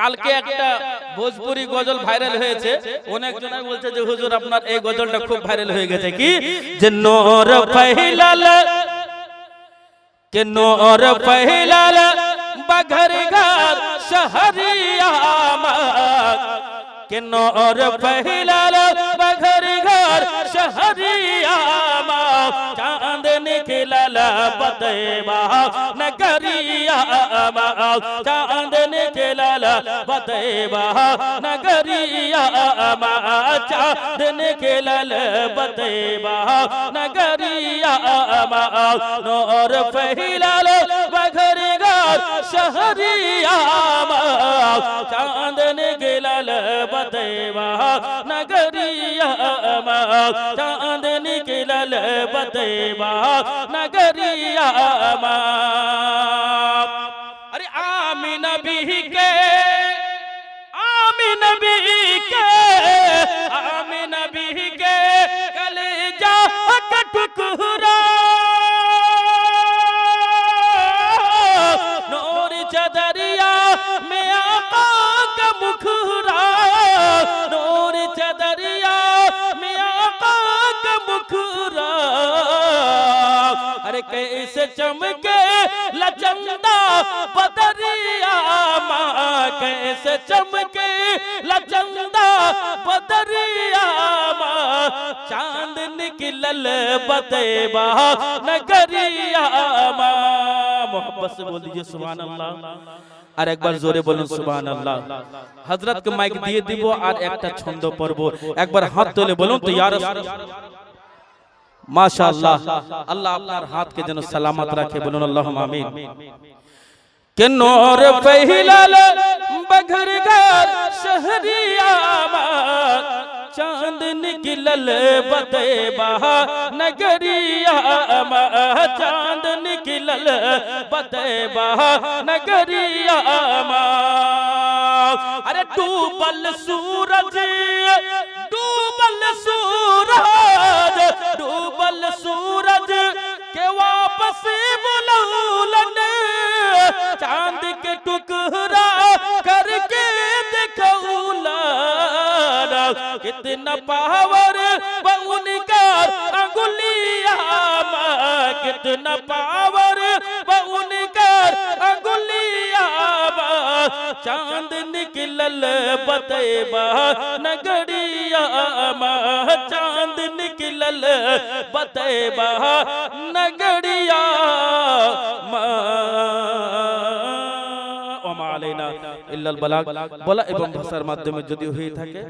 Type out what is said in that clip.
কালকে একটা ভোজপুরি গজল ভাইরাল হয়েছে, অনেকজনাই বলছে যে হুজুর আপনার এই গজলটা খুব ভাইরাল হয়ে গেছে, কি যে নূর ফহিলাল के नूर फैलाल बघर घर शहरिया के नूर फैलाल बघर घर शहरिया चांद निकलल बतेबा नगरिया चांद निकलल बतेबा नगरिया चांद निकलल बतेबा नगरिया नूर फैलाल बघर घर शहरिया चांद निकलल बतेबा नगरिया चांद निकलल बतेबा नगरिया। अरे आमीन नबी के आमीन नबी के आमीन नबी के कलेजा का टुकड़ा नूर चदरिया में आका का मुखड़ा नूर चदरिया में आका का मुखड़ा। अरे कैसे चमके लचंदा बदरिया माँ कैसे चमके लचंदा बदरिया माँ चांद निकलल बतेबा नगरिया माँ। मोहब्बत से बोल दीजिए सुभान अल्लाह, আর একবার জোরে বলুন সুবহানাল্লাহ। হযরতকে মাইক দিয়ে দিব আর একটা ছন্দ পড়ব, একবার হাত তুলে বলুন তো ইয়া রাসূলুল্লাহ। মাশাআল্লাহ, আল্লাহ আপনার হাতকে যেন সালামত রাখে, বলুন আল্লাহুম্মা আমিন। के नूर फैलाल बघर घर शहरिया चांद निकलल बतेबा नगरिया चांद निकलल बतेबा नगरिया। अरे डूबल सूरज डूबल सूरज डूबल सूरज के वापस बुलौलन चांद के टुकड़ा करके दिखौला कितना पावर उनका अंगुलिया कितना पावर उनका अंगुलिया चांद निकलल बतेबा नगरिया चांद निकलल बतेबा नगरिया। ওমা আলাইনা ইল্লাল বালাগ বলা এবং ভাষার মাধ্যমে যদি হয়ে থাকে